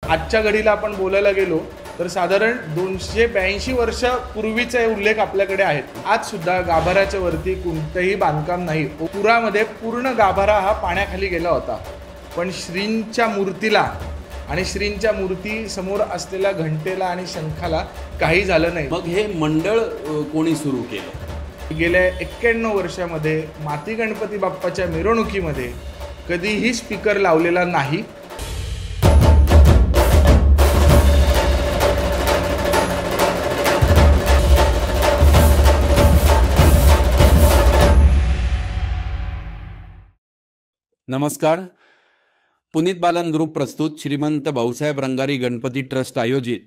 आजच्या घडीला आपण बोलायला गेलो तर साधारण 282 वर्षापूर्वीचे उल्लेख आपल्याकडे आहेत। आज सुद्धा गाभाऱ्याच्या वरती कोणतेही बांधकाम नाही। पुरामध्ये पूर्ण गाभारा हा पाण्याखाली गेला होता, पण श्रींच्या मूर्तीला आणि श्रींच्या मूर्ती समोर असलेल्या घंटेला आणि शंखाला काही झालं नाही। मग हे मंडळ कोणी सुरू केलं? गेल्या 91 वर्षामध्ये माती गणपती बाप्पाच्या मिरवणुकीमध्ये कधीही स्पीकर लावलेला नाही। नमस्कार। पुनीत बालन ग्रुप प्रस्तुत श्रीमंत भाऊसाहेब रंगारी गणपती ट्रस्ट आयोजित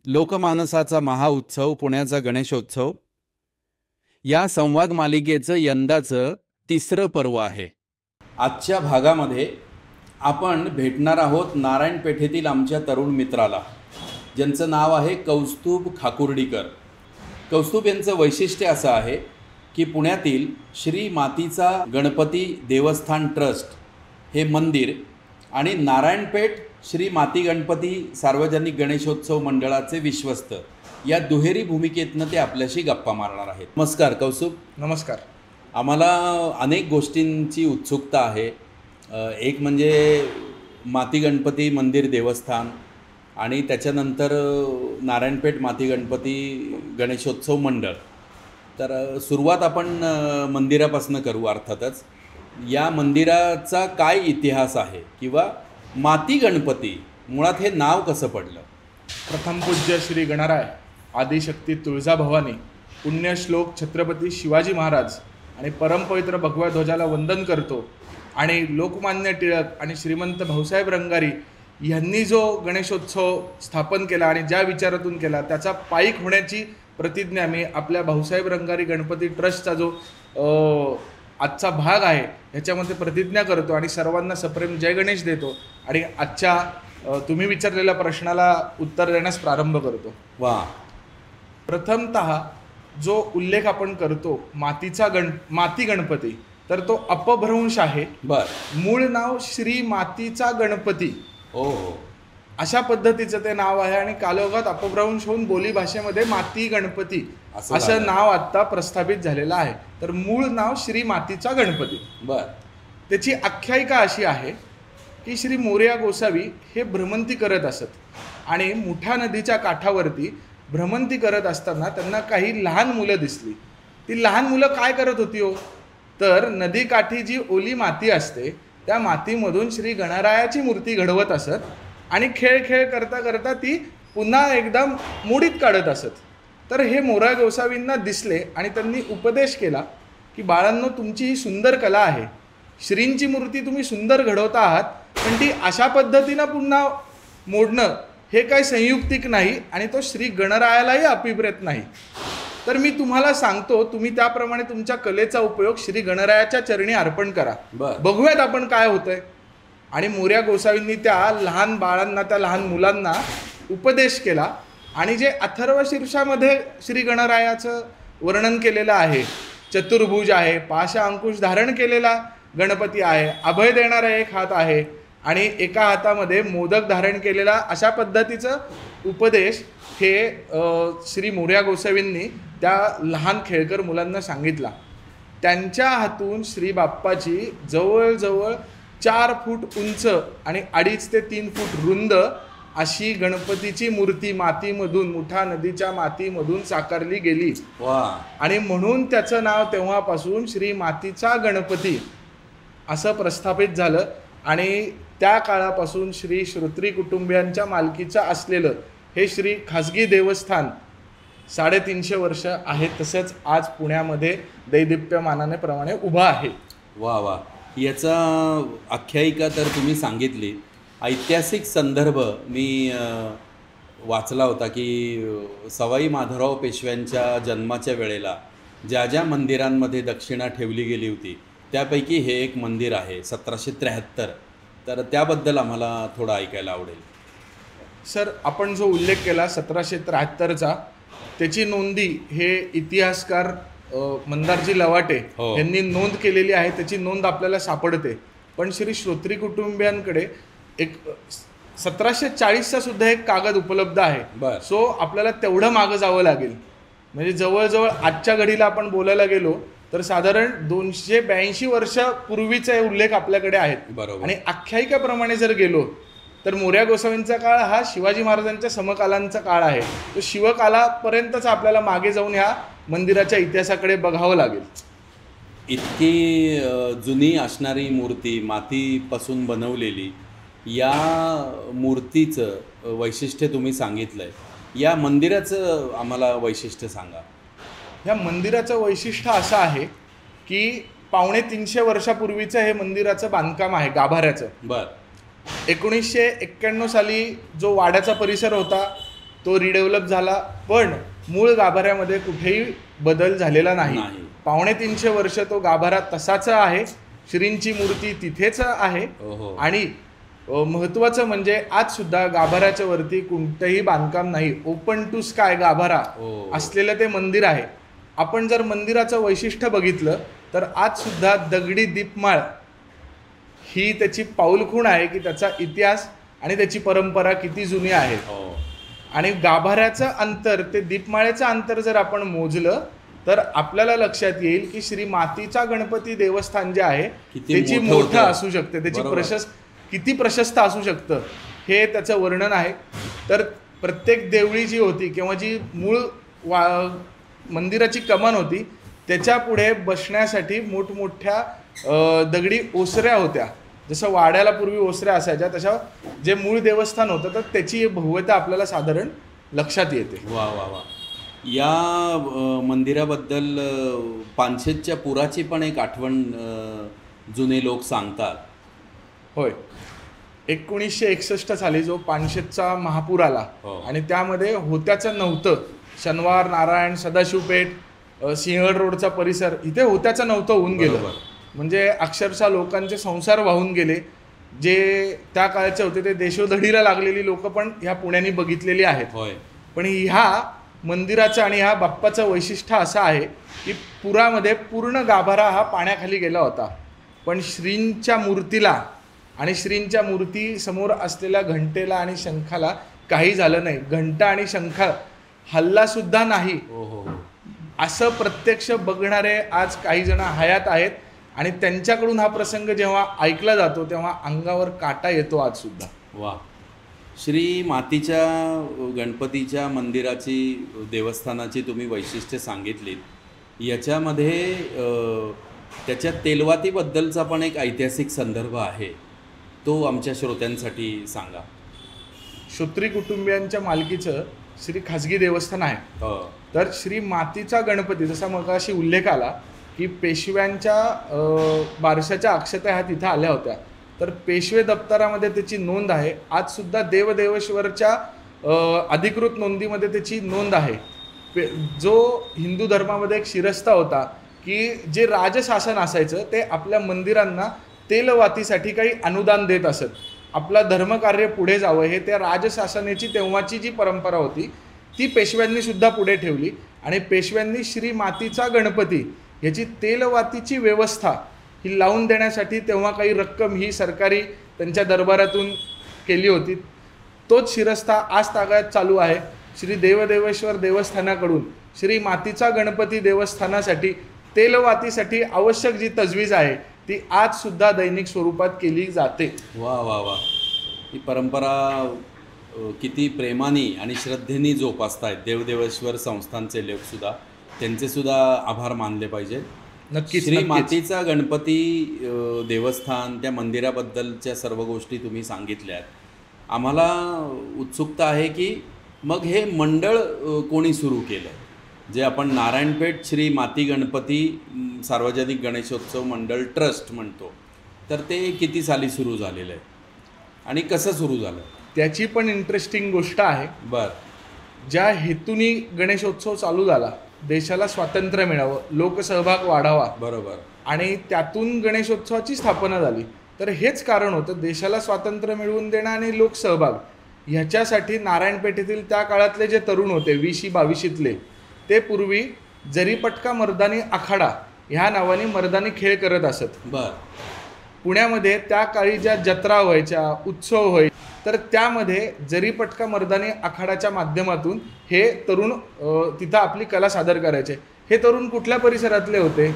लोकमानसाचा महाउत्सव पुण्याचा गणेशोत्सव या संवाद मालिकेचं यंदाचं तिसरं पर्व आहे। आजच्या भागामध्ये आपण भेटणार आहोत नारायण पेठेतील आमच्या तरुण मित्राला, ज्यांचं नाव आहे कौस्तुभ खाकुर्डीकर। कौस्तुभ यांचं वैशिष्ट्य असं आहे की पुण्यातील श्री मातीचा गणपती देवस्थान ट्रस्ट हे मंदिर आणि नारायणपेठ श्री माती गणपती सार्वजनिक गणेशोत्सव मंडळाचे विश्वस्त या दुहेरी भूमिकेतनं ते आपल्याशी गप्पा मारणार आहेत। नमस्कार कौस्तुभ। नमस्कार। आम्हाला अनेक गोष्टींची उत्सुकता आहे। एक म्हणजे माती गणपती मंदिर देवस्थान आणि त्याच्यानंतर नारायणपेठ माती गणपती गणेशोत्सव मंडळ। तर सुरुवात आपण मंदिरापासून करू। अर्थातच या मंदिराचा काय इतिहास आहे किंवा माती गणपती मुळात हे नाव कसं पडलं? प्रथम पूज्य श्री गणराय आदिशक्ती तुळजाभवानी पुण्यश्लोक छत्रपती शिवाजी महाराज आणि परमपवित्र भगवा ध्वजाला वंदन करतो आणि लोकमान्य टिळक आणि श्रीमंत भाऊसाहेब रंगारी यांनी जो गणेशोत्सव स्थापन केला आणि ज्या विचारातून केला त्याचा पायीक होण्याची प्रतिज्ञा मी आपल्या भाऊसाहेब रंगारी गणपती ट्रस्टचा जो आजचा भाग आहे ह्याच्यामध्ये प्रतिज्ञा करतो आणि सर्वांना सप्रेम जय गणेश देतो आणि आजच्या तुम्ही विचारलेल्या प्रश्नाला उत्तर देण्यास प्रारंभ करतो। वा। प्रथमतः जो उल्लेख आपण करतो माती गणपती, तर तो अपभ्रंश आहे। मूळ नाव श्री मातीचा गणपती अशा पद्धतीचं ते नाव आहे आणि कालोखात अपभ्रंश होऊन बोली भाषेमध्ये माती गणपती असं नाव आता प्रस्थापित झालेलं आहे। तर मूळ नाव श्री मातीचा गणपती। त्याची आख्यायिका अशी आहे की श्री मोरया गोसावी हे भ्रमंती करत असत आणि मुठा नदीच्या काठावरती भ्रमंती करत असताना त्यांना काही लहान मुलं दिसली। ती लहान मुलं काय करत होती हो, तर नदीकाठी जी ओली माती असते त्या मातीमधून श्री गणरायाची मूर्ती घडवत असत आणि खेळ करता करता ती पुन्हा एकदम मोडीत काढत असत। तर हे मोरया गोसावींना दिसले आणि त्यांनी उपदेश केला की बाळांनो, तुमची ही सुंदर कला आहे, श्रींची मूर्ती तुम्ही सुंदर घडवता आहात, पण ती अशा पद्धतीनं पुन्हा मोडणं हे काही संयुक्तिक नाही आणि तो श्री गणरायालाही अभिप्रेत नाही। तर मी तुम्हाला सांगतो, तुम्ही त्याप्रमाणे तुमच्या कलेचा उपयोग श्री गणरायाच्या चरणी अर्पण करा, बघूयात आपण काय होतंय। आणि मोरया गोसावींनी त्या लहान बाळांना, त्या लहान मुलांना उपदेश केला आणि जे अथर्व शीर्षामध्ये श्री गणरायाचं वर्णन केलेलं आहे, चतुर्भुज आहे, पाशा अंकुश धारण केलेला गणपती आहे, अभय देणारा एक हात आहे आणि एका हातामध्ये मोदक धारण केलेला, अशा पद्धतीचं उपदेश हे श्री मोरया गोसावींनी त्या लहान खेळकर मुलांना सांगितला। त्यांच्या हातून श्री बाप्पाची जवळजवळ 4 फूट उंच आणि 2.5 ते 3 फूट रुंद अशी गणपतीची मूर्ती मातीमधून, मुठा नदीच्या मातीमधून साकारली गेली। आणि म्हणून त्याचं नाव तेव्हापासून श्री मातीचा गणपती असं प्रस्थापित झालं आणि त्या काळापासून श्री श्रोत्री कुटुंबियांच्या मालकीचं असलेलं हे श्री खाजगी देवस्थान 350 वर्ष आहे, तसंच आज पुण्यामध्ये दैदिप्यमानाने प्रमाणे उभा आहे। वा वा। याचा आख्यायिका तर तुम्ही सांगितली। ऐतिहासिक संदर्भ मी वाचला होता की सवाई माधवराव पेशव्यांच्या जन्माच्या वेळेला ज्या मंदिरांमध्ये दक्षिणा ठेवली गेली होती त्यापैकी हे एक मंदिर आहे 1773। तर त्याबद्दल आम्हाला थोडं ऐकायला आवडेल। सर, आपण जो उल्लेख केला 1773चा, त्याची नोंदी हे इतिहासकार मंदारजी लवाटे यांनी नोंद केलेली आहे, त्याची नोंद आपल्याला सापडते। पण श्री श्रोत्री कुटुंबियांकडे एक 1740चा सुद्धा एक कागद उपलब्ध आहे. बर. सो आपल्याला तेवढं मागं जावं लागेल. म्हणजे जवळजवळ आजच्या घडीला आपण बोलायला गेलो तर साधारण 282 वर्षापूर्वीचे उल्लेख आपल्याकडे आहेत. बरोबर. आणि आख्यायिकाप्रमाणे जर गेलो तर मोरया गोसावींचा काळ हा शिवाजी महाराजांच्या समकालांचा काळ आहे. तो शिवकालापर्यंतच आपल्याला मागे जाऊन ह्या मंदिराच्या इतिहासाकडे बघावं लागेल. इतकी जुनी असणारी मूर्ती, मातीपासून बनवलेली, या मूर्तीचं वैशिष्ट्य तुम्ही सांगितलंय. या मंदिराचं आम्हाला वैशिष्ट्य सांगा. ह्या मंदिराचं वैशिष्ट्य असं आहे की 250 वर्षापूर्वीचं हे मंदिराचं बांधकाम आहे गाभाऱ्याचं. बर. 1991 साली जो वाड्याचा परिसर होता तो रिडेव्हलप झाला, पण मूळ गाभाऱ्यामध्ये कुठेही बदल झालेला नाही. 250 वर्ष तो गाभारा तसाच आहे. श्रींची मूर्ती तिथेच आहे. आणि महत्त्वाचं म्हणजे आज सुद्धा गाभाऱ्याच्या वरती कोणतंही बांधकाम नाही. ओपन टू स्काय गाभारा असलेलं ते मंदिर आहे. आपण जर मंदिराचं वैशिष्ट्य बघितलं तर आज सुद्धा दगडी दीपमाळ ही त्याची पाऊलखुण आहे की त्याचा इतिहास आणि त्याची परंपरा किती जुनी आहे. आणि गाभाऱ्याचं अंतर ते दीपमाळेचं अंतर जर आपण मोजलं तर आपल्याला लक्षात येईल की श्री मातीचा गणपती देवस्थान जे आहे त्याची मोठं असू शकते, त्याची किती प्रशस्त असू शकतं हे त्याचं वर्णन आहे. तर प्रत्येक देवळी जी होती किंवा जी मूळ मंदिराची कमान होती त्याच्या पुढे बसण्यासाठी मोठमोठ्या दगडी ओसऱ्या होत्या. जसं वाड्याला पूर्वी ओसऱ्या असायच्या तशा जे मूळ देवस्थान होतं तर त्याची भव्यता आपल्याला साधारण लक्षात येते. वा वा वा. या मंदिराबद्दल पानशेतच्या पुराची पण एक आठवण जुने लोक सांगतात. होय. 1961 साली जो पानशेतचा महापूर आला आणि त्यामध्ये होत्याचं नव्हतं. शनिवार, नारायण, सदाशिवपेठ, सिंहगड रोडचा परिसर इथे होत्याचं नव्हतं होऊन गेलं. म्हणजे अक्षरशः लोकांचे संसार वाहून गेले. जे त्या काळचे होते ते देशोधडीला लागलेली लोक पण ह्या पुण्याने बघितलेली आहेत. पण ह्या मंदिराचं आणि ह्या बाप्पाचं वैशिष्ट्य असं आहे की पुरामध्ये पूर्ण गाभारा हा पाण्याखाली गेला होता, पण श्रींच्या मूर्तीला आणि श्रींच्या मूर्ती समोर असलेल्या घंटेला आणि शंखाला काही झालं नाही. घंटा आणि शंखा हल्लासुद्धा नाही. असं प्रत्यक्ष बघणारे आज काही जण हयात आहेत आणि त्यांच्याकडून हा प्रसंग जेव्हा ऐकला जातो तेव्हा अंगावर काटा येतो आज सुद्धा. वा. श्री मातीच्या गणपतीच्या मंदिराची, देवस्थानाची तुम्ही वैशिष्ट्य सांगितलीत. याच्यामध्ये त्याच्या तेलवातीबद्दलचा पण एक ऐतिहासिक संदर्भ आहे, तो आमच्या श्रोत्यांसाठी सांगा. श्रोत्री कुटुंबियांच्या मालकीचं श्री खाजगी देवस्थान आहे. तर श्री मातीचा गणपती जसा मगाशी उल्लेख आला की पेशव्यांच्या बारशाच्या अक्षता ह्या तिथं आल्या होत्या, तर पेशवे दप्तरामध्ये त्याची नोंद आहे. आज सुद्धा देवदेवेश्वरच्या अधिकृत नोंदीमध्ये त्याची नोंद आहे. जो हिंदू धर्मामध्ये एक शिरस्ता होता की जे राजशासन असायचं ते आपल्या मंदिरांना तेलवातीसाठी काही अनुदान देत असत. आपला धर्मकार्य पुढे जावं हे त्या राजशासनाची तेव्हाची जी परंपरा होती ती पेशव्यांनी सुद्धा पुढे ठेवली आणि पेशव्यांनी श्री मातीचा गणपती याची तेलवातीची व्यवस्था ही लावून देण्यासाठी तेव्हा काही रक्कम ही सरकारी त्यांच्या दरबारातून केली होती. तोच शिरस्ता आज तागायत चालू आहे. श्री देवदेवेश्वर देवस्थानाकडून श्री मातीचा गणपती देवस्थानासाठी तेलवातीसाठी आवश्यक जी तजवीज आहे ती आज सुद्धा दैनिक स्वरूपात केली जाते. वा वा वा. ही परंपरा किती प्रेमाने आणि श्रद्धेने जोपासतायत देवदेवेश्वर संस्थानचे लोकसुद्धा, त्यांचे सुद्धा आभार मानले पाहिजेत. नक्कीच. श्री मातीचा गणपती देवस्थान, त्या मंदिराबद्दलच्या सर्व गोष्टी तुम्ही सांगितल्यात. आम्हाला उत्सुकता आहे की मग हे मंडळ कोणी सुरू केलं, जे आपण नारायणपेठ श्री माती गणपती सार्वजनिक गणेशोत्सव मंडळ ट्रस्ट म्हणतो, तर ते किती साली सुरू झालेलं आहे आणि कसं सुरू झालं त्याची पण इंटरेस्टिंग गोष्ट आहे. बर. ज्या हेतूनी गणेशोत्सव चालू झाला, देशाला स्वातंत्र्य मिळावं, लोकसहभाग वाढावा, बरोबर, आणि त्यातून गणेशोत्सवाची स्थापना झाली. तर हेच कारण होतं, देशाला स्वातंत्र्य मिळवून देणं आणि लोकसहभाग. ह्याच्यासाठी नारायणपेठेतील त्या काळातले जे तरुण होते 20-22शीतले, ते पूर्वी जरीपटका मर्दानी आखाडा ह्या नावाने मर्दानी खेळ करत असत. बर. पुण्यामध्ये त्या काळी ज्या जत्रा व्हायच्या, उत्सव व्हायचे, तर त्यामध्ये जरीपटका मर्दानी आखाडाच्या माध्यमातून हे तरुण तिथं आपली कला सादर करायचे. हे तरुण कुठल्या परिसरातले होते,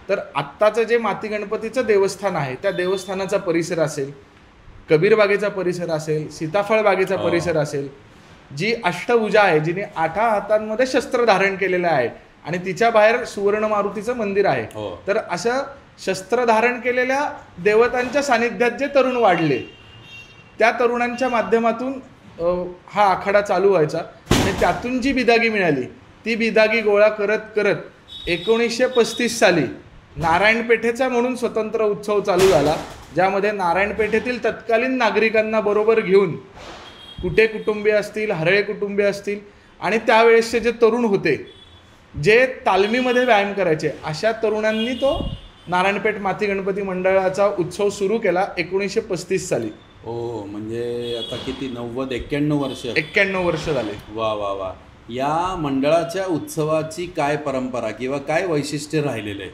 तर आत्ताचं जे माती गणपतीचं देवस्थान आहे त्या देवस्थानाचा परिसर असेल, कबीर बागेचा परिसर असेल, सीताफळ बागेचा परिसर असेल, जी अष्टभुजा आहे, जिने 8 हातांमध्ये शस्त्र धारण केलेलं आहे आणि तिच्या बाहेर सुवर्ण मारुतीचं मंदिर आहे. तर असं शस्त्र धारण केलेल्या देवतांच्या सानिध्यात जे तरुण वाढले, त्या तरुणांच्या माध्यमातून हा आखाडा चालू व्हायचा आणि त्यातून जी बिदागी मिळाली ती बिदागी गोळा करत करत 1935 साली नारायणपेठेचा म्हणून स्वतंत्र उत्सव चालू झाला, ज्यामध्ये नारायणपेठेतील तत्कालीन नागरिकांना बरोबर घेऊन कुटे कुटुंबीय असतील, हरळे कुटुंबीय असतील आणि त्यावेळेसचे जे तरुण होते जे तालमीमध्ये व्यायाम करायचे, अशा तरुणांनी तो नारायणपेठ माती गणपती मंडळाचा उत्सव सुरू केला 1935 साली. हो, म्हणजे आता किती 91 वर्ष 91 वर्ष झाले. वा वा वा. या मंडळाच्या उत्सवाची काय परंपरा किंवा काय वैशिष्ट्य राहिलेलं आहे?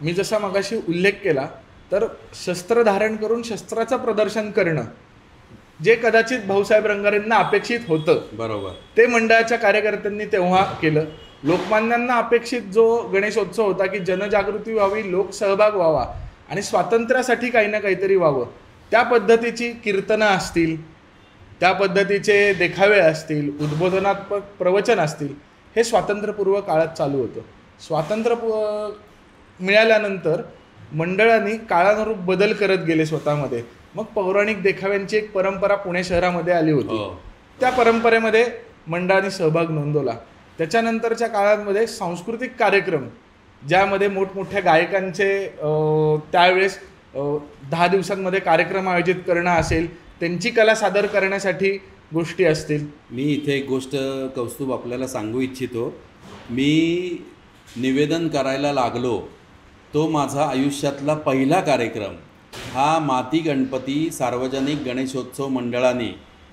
मी जसा मगाशी उल्लेख केला, तर शस्त्र धारण करून शस्त्राचं प्रदर्शन करणं जे कदाचित भाऊसाहेब रंगारेंना अपेक्षित होतं, बरोबर, ते मंडळाच्या कार्यकर्त्यांनी तेव्हा केलं. लोकमान्यांना अपेक्षित जो गणेशोत्सव होता की जनजागृती व्हावी, लोकसहभाग व्हावा आणि स्वातंत्र्यासाठी काही ना काहीतरी व्हावं, त्या पद्धतीची कीर्तनं असतील, त्या पद्धतीचे देखावे असतील, उद्बोधनात्मक प्रवचन असतील, हे स्वातंत्र्यपूर्व काळात चालू होतं. स्वातंत्र्य मिळाल्यानंतर मंडळांनी काळानुरूप बदल करत गेले स्वतःमध्ये. मग पौराणिक देखाव्यांची एक परंपरा पुणे शहरामध्ये आली होती. त्या परंपरेमध्ये मंडळांनी सहभाग नोंदवला. त्याच्यानंतरच्या काळामध्ये सांस्कृतिक कार्यक्रम, ज्यामध्ये मोठमोठ्या गायकांचे त्यावेळेस 10 दिवसांमध्ये कार्यक्रम आयोजित करणं असेल, त्यांची कला सादर करण्यासाठी गोष्टी असतील. मी इथे एक गोष्ट कौस्तुभ आपल्याला सांगू इच्छितो. मी निवेदन करायला लागलो तो माझा आयुष्यातला पहिला कार्यक्रम हा माती गणपती सार्वजनिक गणेशोत्सव मंडळाने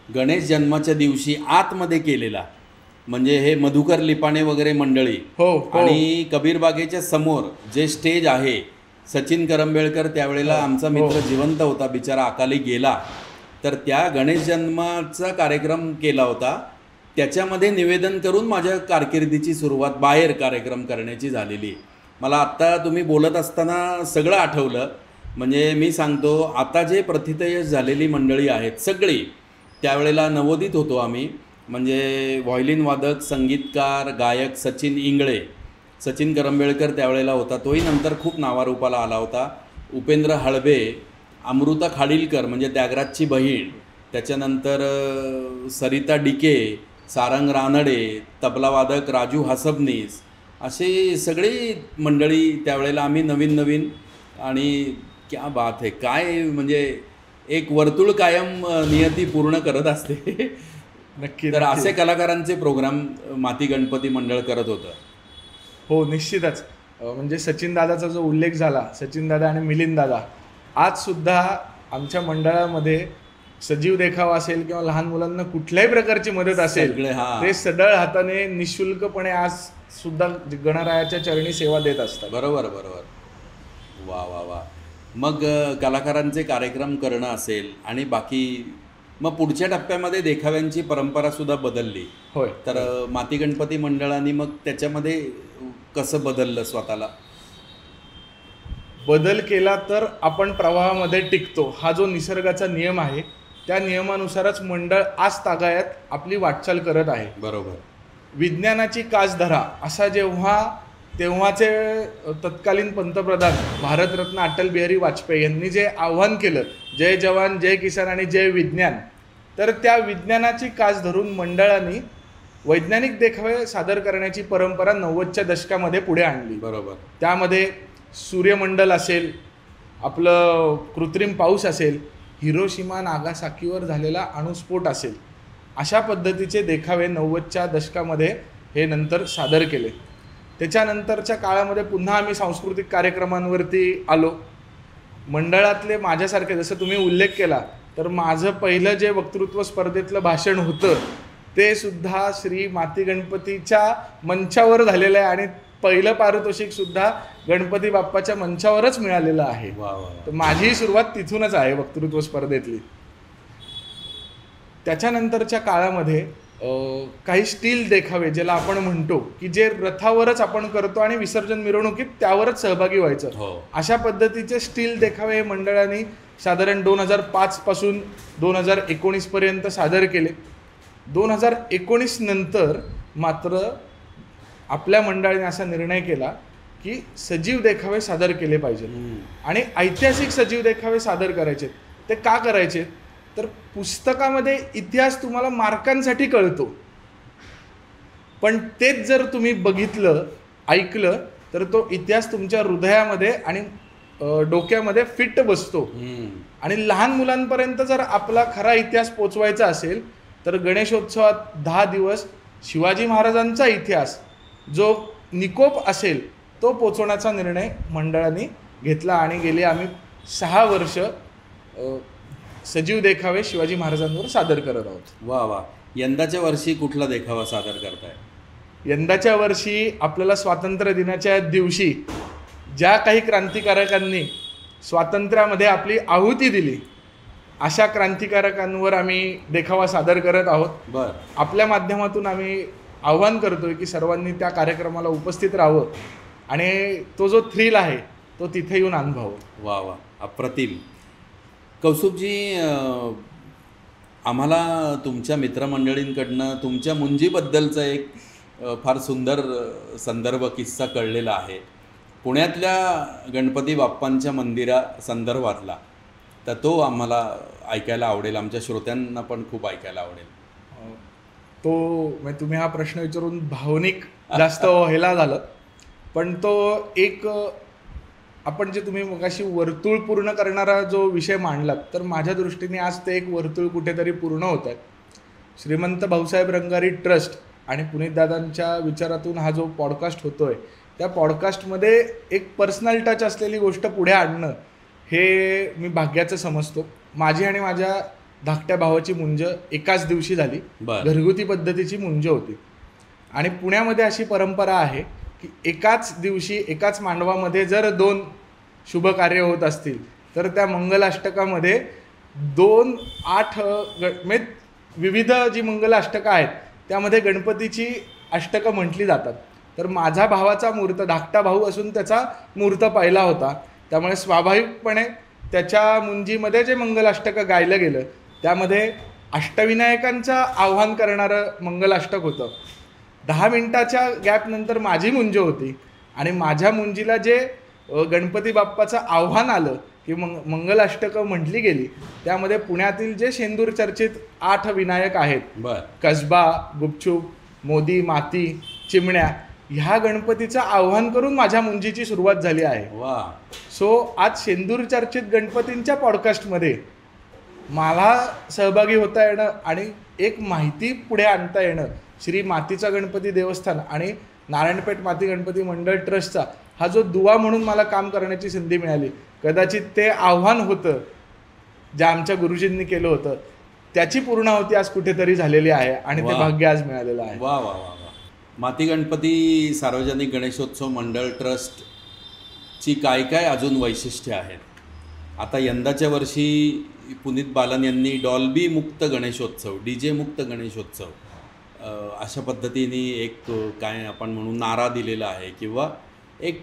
गणेश जन्माच्या दिवशी आतमध्ये केलेला. म्हणजे हे मधुकर लिपाणे वगैरे मंडळी आणि कबीर बागेच्या समोर जे स्टेज आहे, सचिन करंबेळकर त्यावेळेला आमचा मित्र जिवंत होता, बिचारा अकाली गेला, तर त्या गणेश जन्माचा कार्यक्रम केला होता. त्याच्यामध्ये निवेदन करून माझ्या कारकिर्दीची सुरुवात बाहेर कार्यक्रम करण्याची झालेली. मला आत्ता तुम्ही बोलत असताना सगळं आठवलं. म्हणजे मी सांगतो, आता जे प्रथितयश झालेली मंडळी आहेत सगळी, त्यावेळेला नवोदित होतो आम्ही. म्हणजे व्हायोलिन वादक, संगीतकार, गायक सचिन इंगळे, सचिन करंबेळकर त्यावेळेला होता, तोही नंतर खूप नावारूपाला आला होता. उपेंद्र हळबे, अमृता खाडीलकर म्हणजे त्यागराजची बहीण, त्याच्यानंतर सरिता डिके, सारंग रानडे, तबलावादक राजू हसबनीस, असे सगळी मंडळी त्यावेळेला आम्ही नवीन नवीन. आणि क्या बात आहे, काय म्हणजे एक वर्तुळ कायम नियती पूर्ण करत असते. नक्की. तर असे कलाकारांचे प्रोग्राम माती गणपती मंडळ करत होतं. हो, निश्चितच. म्हणजे सचिन दादाचा जो उल्लेख झाला, सचिन दादा आणि मिलिंद दादा, आज सुद्धा आमच्या मंडळामध्ये सजीव देखावा असेल किंवा लहान मुलांना कुठल्याही प्रकारची मदत असेल, ते सढळ हाताने निशुल्कपणे आज सुद्धा गणरायाच्या चरणी सेवा देत असतात. बरोबर बरोबर. वा वा वा. मग कलाकारांचे कार्यक्रम करणं असेल आणि बाकी मग पुढच्या टप्प्यामध्ये देखाव्यांची परंपरा सुद्धा बदलली. होय. तर माती गणपती मंडळाने मग त्याच्यामध्ये कसं बदललं स्वतःला? बदल केला तर आपण प्रवाहामध्ये टिकतो, हा जो निसर्गाचा नियम आहे त्या नियमानुसारच मंडळ आज तागायत आपली वाटचाल करत आहे. बरोबर. विज्ञानाची कास धरा असा जेव्हा तेव्हाचे तत्कालीन पंतप्रधान भारतरत्न अटल बिहारी वाजपेयी यांनी जे आव्हान केलं, जय जवान जय किसान आणि जय विज्ञान, तर त्या विज्ञानाची कास धरून मंडळांनी वैज्ञानिक देखावे सादर करण्याची परंपरा 90च्या दशकामध्ये पुढे आणली. बरोबर. त्यामध्ये सूर्यमंडल असेल, आपलं कृत्रिम पाऊस असेल, हिरोशिमा नागासाकीवर झालेला अणुस्फोट असेल, अशा पद्धतीचे देखावे 90च्या दशकामध्ये हे नंतर सादर केले. त्याच्यानंतरच्या काळामध्ये पुन्हा आम्ही सांस्कृतिक कार्यक्रमांवरती आलो. मंडळातले माझ्यासारखे, जसं तुम्ही उल्लेख केला, तर माझं पहिलं जे वक्तृत्व स्पर्धेतलं भाषण होतं ते सुद्धा श्री माती गणपतीच्या मंचावर झालेलं आहे आणि पहिलं पारितोषिक सुद्धा गणपती बाप्पाच्या मंचावरच मिळालेलं आहे. तर माझी सुरुवात तिथूनच आहे वक्तृत्व स्पर्धेतली. त्याच्यानंतरच्या काळामध्ये काही स्टील देखावे ज्याला आपण म्हणतो की जे रथावरच आपण करतो आणि विसर्जन मिरवणुकीत त्यावरच सहभागी व्हायचं, अशा पद्धतीचे स्टील देखावे हे मंडळाने साधारण 2005 पासून 2019 पर्यंत सादर केले. 2019 नंतर मात्र आपल्या मंडळाने असा निर्णय केला की सजीव देखावे सादर केले पाहिजे आणि ऐतिहासिक सजीव देखावे सादर करायचे. ते का करायचे तर पुस्तकामध्ये इतिहास तुम्हाला मार्कांसाठी कळतो, पण तेच जर तुम्ही बघितलं ऐकलं तर तो इतिहास तुमच्या हृदयामध्ये आणि डोक्यामध्ये फिट बसतो. आणि लहान मुलांपर्यंत जर आपला खरा इतिहास पोचवायचा असेल तर गणेशोत्सवात 10 दिवस शिवाजी महाराजांचा इतिहास जो निकोप असेल तो पोचवण्याचा निर्णय मंडळाने घेतला आणि गेली आम्ही 6 वर्ष सजीव देखावे शिवाजी महाराजांवर सादर करत आहोत. वा. यंदाच्या वर्षी कुठला देखावा सादर करताय? यंदाच्या वर्षी आपल्याला स्वातंत्र्य दिनाच्या दिवशी ज्या काही क्रांतिकारकांनी स्वातंत्र्यामध्ये आपली आहुती दिली अशा क्रांतिकारकांवर आम्ही देखावा सादर करत आहोत. आपल्या माध्यमातून आम्ही आव्हान करतोय की सर्वांनी त्या कार्यक्रमाला उपस्थित राहावं आणि तो जो थ्रिल आहे तो तिथे येऊन अनुभवावं. वा. अप्रतिम. कौस्तुभजी, आम्हाला तुमच्या मित्रमंडळींकडनं तुमच्या मुंजीबद्दलचा एक फार सुंदर संदर्भ किस्सा कळलेला आहे पुण्यातल्या गणपती बाप्पांच्या मंदिरा संदर्भातला. तर तो आम्हाला ऐकायला आवडेल, आमच्या श्रोत्यांना पण खूप ऐकायला आवडेल. तो म्हणजे तुम्ही हा प्रश्न विचारून भावनिक जास्त व्हायला झालं, पण तो एक आपण जे तुम्ही मगाशी वर्तुळ पूर्ण करणारा जो विषय मांडलात तर माझ्या दृष्टीने आज ते एक वर्तुळ कुठेतरी पूर्ण होत आहे. श्रीमंत भाऊसाहेब रंगारी ट्रस्ट आणि पुनीतदादांच्या विचारातून हा जो पॉडकास्ट होतोय त्या पॉडकास्टमध्ये एक पर्सनल टच असलेली गोष्ट पुढे आणणं हे मी भाग्याचं समजतो. माझी आणि माझ्या धाकट्या भावाची मुंज एकाच दिवशी झाली. घरगुती पद्धतीची मुंज होती आणि पुण्यामध्ये अशी परंपरा आहे की एकाच दिवशी एकाच मांडवामध्ये जर 2 शुभ कार्य होत असतील तर त्या मंगलाष्टकामध्ये 2-8 म्हणजे विविध जी मंगलाष्टकं आहेत त्यामध्ये गणपतीची अष्टकं म्हटली जातात. तर माझा भावाचा मूर्त धाकटा भाऊ असून त्याचा मूर्त पहिला होता, त्यामुळे स्वाभाविकपणे त्याच्या मुंजीमध्ये जे मंगलाष्टकं गायलं गेलं त्यामध्ये अष्टविनायकांचं आव्हान करणारं मंगलाष्टक होतं. 10 मिनिटाच्या गॅपनंतर माझी मुंज होती आणि माझ्या मुंजीला जे गणपती बाप्पाचं आव्हान आलं की मंगलाष्टकं म्हटली गेली त्यामध्ये पुण्यातील जे शेंदूर चर्चित 8 विनायक आहेत, कसबा, गुपचूप, मोदी, माती, चिमण्या, ह्या गणपतीचं आव्हान करून माझ्या मुंजीची सुरुवात झाली आहे. सो आज शेंदूर चर्चित गणपतींच्या पॉडकास्टमध्ये मला सहभागी होता येणं आणि एक माहिती पुढे आणता येणं श्री मातीचा गणपती देवस्थान आणि नारायणपेठ माती गणपती मंडळ ट्रस्टचा हा जो दुवा म्हणून मला काम करण्याची संधी मिळाली, कदाचित ते आव्हान होतं जे आमच्या गुरुजींनी केलं होतं त्याची पूर्णाहुती आज कुठेतरी झालेली आहे आणि ते भाग्य आज मिळालेलं आहे. वा वा वा वा. माती गणपती सार्वजनिक गणेशोत्सव मंडळ ट्रस्टची काय काय अजून वैशिष्ट्ये आहेत? आता यंदाच्या वर्षी पुनीत बालन यांनी डॉल्बी मुक्त गणेशोत्सव, DJ मुक्त गणेशोत्सव अशा पद्धतीने एक काय आपण म्हणून नारा दिलेला आहे किंवा एक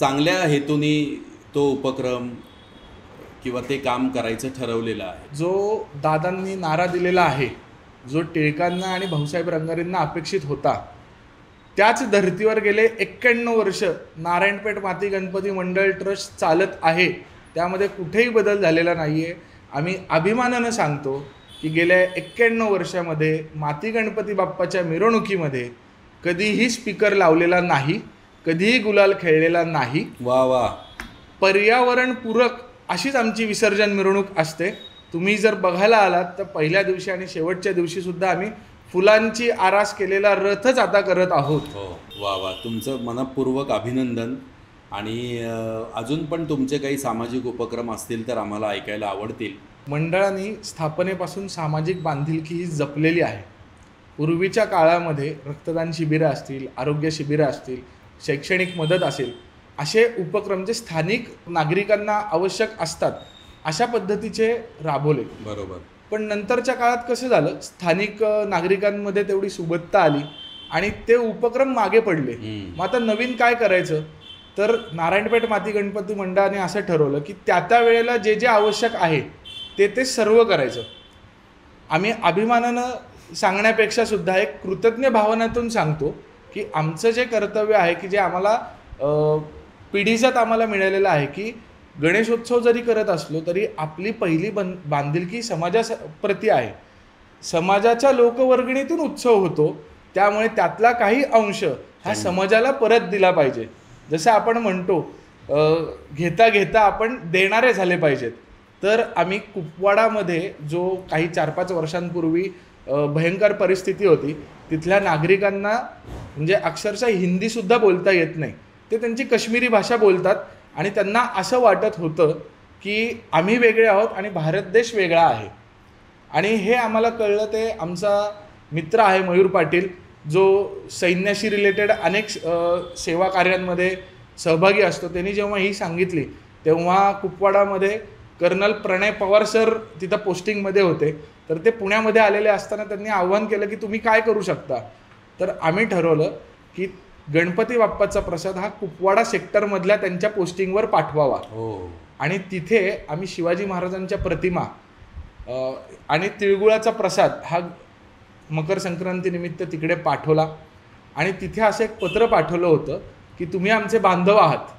चांगल्या हेतूने तो उपक्रम किंवा ते काम करायचं ठरवलेलं आहे. जो दादांनी नारा दिलेला आहे, जो टिळकांना आणि भाऊसाहेब रंगारींना अपेक्षित होता, त्याच धर्तीवर गेले 91 वर्ष नारायणपेठ माती गणपती मंडळ ट्रस्ट चालत आहे. त्यामध्ये कुठेही बदल झालेला नाही आहे. आम्ही अभिमानानं सांगतो की गेल्या 91 वर्षामध्ये माती गणपती बाप्पाच्या मिरवणुकीमध्ये कधीही स्पीकर लावलेला नाही, कधीही गुलाल खेळलेला नाही. वा वा. पर्यावरणपूरक अशीच आमची विसर्जन मिरवणूक असते. तुम्ही जर बघायला आलात तर पहिल्या दिवशी आणि शेवटच्या दिवशी सुद्धा आम्ही फुलांची आरास केलेला रथच आता करत आहोत. हो. वा वा. तुमचं मनपूर्वक अभिनंदन. आणि अजून पण तुमचे काही सामाजिक उपक्रम असतील तर आम्हाला ऐकायला आवडतील. मंडळाने स्थापनेपासून सामाजिक बांधिलकी ही जपलेली आहे. पूर्वीच्या काळामध्ये रक्तदान शिबिरं असतील, आरोग्य शिबिरं असतील, शैक्षणिक मदत असेल, असे उपक्रम जे स्थानिक नागरिकांना आवश्यक असतात अशा पद्धतीचे राबवले. बरोबर. पण नंतरच्या काळात कसं झालं, स्थानिक नागरिकांमध्ये तेवढी सुबत्ता आली आणि ते उपक्रम मागे पडले. मग आता नवीन काय करायचं, तर नारायणपेठ माती गणपती मंडळाने असं ठरवलं की त्या वेळेला जे जे आवश्यक आहे ते सर्व करायचं. आम्ही अभिमानानं सांगण्यापेक्षा सुद्धा एक कृतज्ञ भावनातून सांगतो की आमचं जे कर्तव्य आहे की जे आम्हाला पिढीजात आम्हाला मिळालेलं आहे की गणेशोत्सव जरी करत असलो तरी आपली पहिली बांधिलकी समाजाप्रती आहे. समाजाच्या लोकवर्गणीतून उत्सव होतो, त्यामुळे त्यातला काही अंश हा समाजाला परत दिला पाहिजे. जसं आपण म्हणतो घेता घेता आपण देणारे झाले पाहिजेत. तर आम्ही कुपवाडामध्ये जो काही 4-5 वर्षांपूर्वी भयंकर परिस्थिती होती, तिथल्या नागरिकांना म्हणजे अक्षरशः हिंदीसुद्धा बोलता येत नाही, ते त्यांची काश्मीरी भाषा बोलतात आणि त्यांना असं वाटत होतं की आम्ही वेगळे आहोत आणि भारत देश वेगळा आहे. आणि हे आम्हाला कळलं ते आमचा मित्र आहे मयूर पाटील, जो सैन्याशी रिलेटेड अनेक सेवा कार्यांमध्ये सहभागी असतो. त्यांनी जेव्हा ही सांगितली तेव्हा कुपवाडामध्ये कर्नल प्रणय पवार सर तिथं पोस्टिंगमध्ये होते. तर ते पुण्यामध्ये आलेले असताना त्यांनी आव्हान केलं की तुम्ही काय करू शकता. तर आम्ही ठरवलं की गणपती बाप्पाचा प्रसाद हा कुपवाडा सेक्टरमधल्या त्यांच्या पोस्टिंगवर पाठवावा. आणि तिथे आम्ही शिवाजी महाराजांच्या प्रतिमा आणि तिळगुळाचा प्रसाद हा मकर संक्रांतीनिमित्त तिकडे पाठवला. आणि तिथे असं एक पत्र पाठवलं होतं की तुम्ही आमचे बांधव आहात.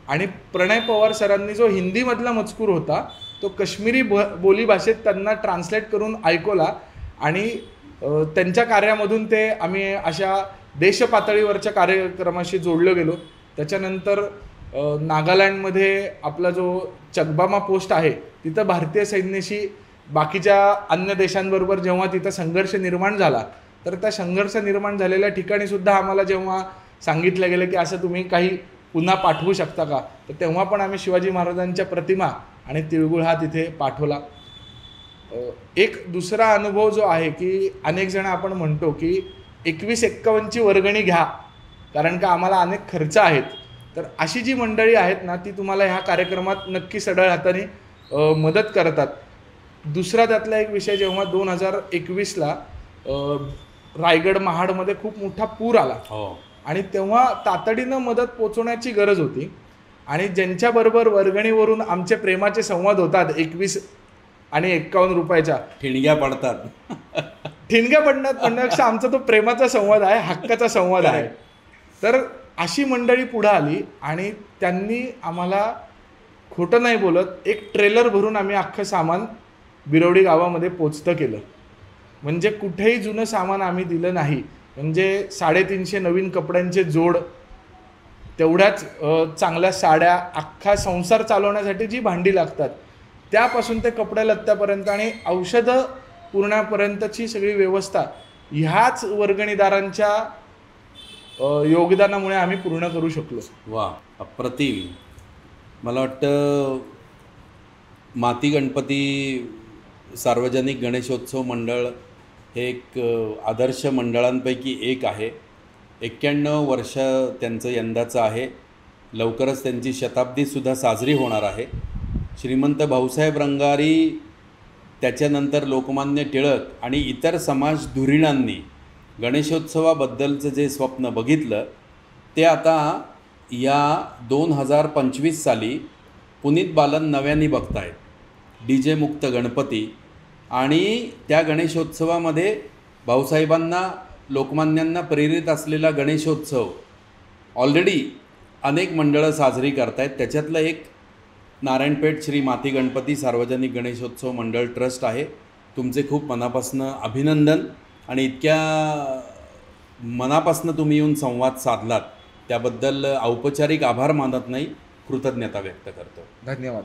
आणि प्रणय पवार सरांनी जो हिंदीमधला मजकूर होता तो काश्मीरी बोलीभाषेत त्यांना ट्रान्सलेट करून ऐकवला. आणि त्यांच्या कार्यामधून ते आम्ही अशा देशपातळीवरच्या कार्यक्रमाशी जोडलो गेलो. त्याच्यानंतर नागालँडमध्ये आपला जो चकबामा पोस्ट आहे तिथं भारतीय सैन्याशी बाकीच्या अन्य देशांबरोबर जेव्हा तिथं संघर्ष निर्माण झाला, तर त्या संघर्ष निर्माण झालेल्या ठिकाणीसुद्धा आम्हाला जेव्हा सांगितलं गेलं की असं तुम्ही काही पुन्हा पाठवू शकता का, तर तेव्हा पण आम्ही शिवाजी महाराजांच्या प्रतिमा आणि तिळगुळ हा तिथे पाठवला. एक दुसरा अनुभव जो आहे की अनेक जण आपण म्हणतो की 21-51ची वर्गणी घ्या कारण का आम्हाला अनेक खर्च आहेत. तर अशी जी मंडळी आहेत ना ती तुम्हाला ह्या कार्यक्रमात नक्की सढळ हाताने मदत करतात. दुसरा त्यातला एक विषय, जेव्हा 2021ला रायगड महाडमध्ये खूप मोठा पूर आला आणि तेव्हा तातडीनं मदत पोचवण्याची गरज होती. आणि ज्यांच्याबरोबर वर्गणीवरून आमचे प्रेमाचे संवाद होतात 21 आणि 51 रुपयाच्या, ठिणग्या पडतात. ठिणग्या पडण्यात म्हणण्यापेक्षा आमचा तो प्रेमाचा संवाद आहे, हक्काचा संवाद आहे. तर अशी मंडळी पुढं आली आणि त्यांनी आम्हाला खोटं नाही बोलत एक ट्रेलर भरून आम्ही अख्खं सामान बिरोडी गावामध्ये पोचतं केलं. म्हणजे कुठेही जुनं सामान आम्ही दिलं नाही. म्हणजे 350 नवीन कपड्यांचे जोड, तेवढ्याच चांगल्या साड्या, अख्खा संसार चालवण्यासाठी जी भांडी लागतात त्यापासून ते कपड्या लत्त्यापर्यंत आणि औषधं पुरण्यापर्यंतची सगळी व्यवस्था ह्याच वर्गणीदारांच्या योगदानामुळे आम्ही पूर्ण करू शकलो. वा, अप्रतिम. मला वाटतं माती गणपती सार्वजनिक गणेशोत्सव मंडळ हे एक आदर्श मंडळांपैकी एक आहे. 91 वर्ष त्यांचं यंदाचं आहे. लवकरच त्यांची शताब्दीसुद्धा साजरी होणार आहे. श्रीमंत भाऊसाहेब रंगारी, त्याच्यानंतर लोकमान्य टिळक आणि इतर समाज धुरीणांनी गणेशोत्सवाबद्दलचं जे स्वप्न बघितलं ते आता या 2025 साली पुनीत बालन नव्याने बघतायत. DJ मुक्त गणपती आणि त्या गणेशोत्सवामध्ये भाऊसाहेबांना, लोकमान्यांना प्रेरित असलेला गणेशोत्सव ऑलरेडी अनेक मंडळं साजरी करतायत. त्याच्यातलं एक नारायणपेठ श्री माती गणपती सार्वजनिक गणेशोत्सव मंडळ ट्रस्ट आहे. तुमचे खूप मनापासनं अभिनंदन आणि इतक्या मनापासनं तुम्ही येऊन संवाद साधलात त्याबद्दल औपचारिक आभार मानत नाही, कृतज्ञता व्यक्त करतो. धन्यवाद.